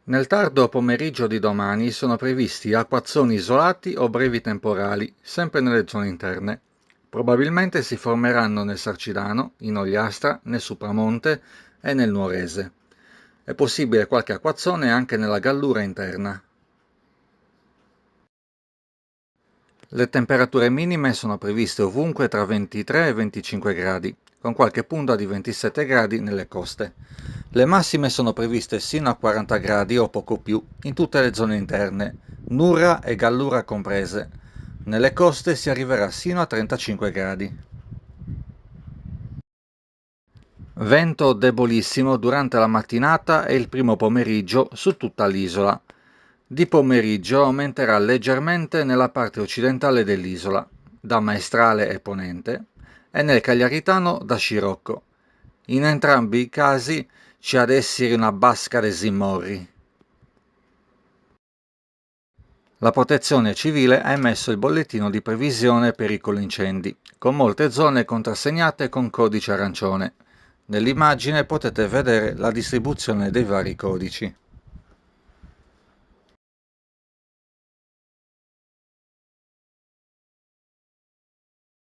Nel tardo pomeriggio di domani sono previsti acquazzoni isolati o brevi temporali, sempre nelle zone interne. Probabilmente si formeranno nel Sarcidano, in Ogliastra, nel Supramonte e nel Nuorese. È possibile qualche acquazzone anche nella Gallura interna. Le temperature minime sono previste ovunque tra 23 e 25 gradi, con qualche punta di 27 gradi nelle coste. Le massime sono previste sino a 40 gradi o poco più in tutte le zone interne, Nurra e Gallura comprese. Nelle coste si arriverà sino a 35 gradi. Vento debolissimo durante la mattinata e il primo pomeriggio su tutta l'isola. Di pomeriggio aumenterà leggermente nella parte occidentale dell'isola, da Maestrale e Ponente, e nel Cagliaritano da Scirocco. In entrambi i casi c'è ad essere una basca dei Zimmorri. La Protezione Civile ha emesso il bollettino di previsione pericolo incendi, con molte zone contrassegnate con codice arancione. Nell'immagine potete vedere la distribuzione dei vari codici.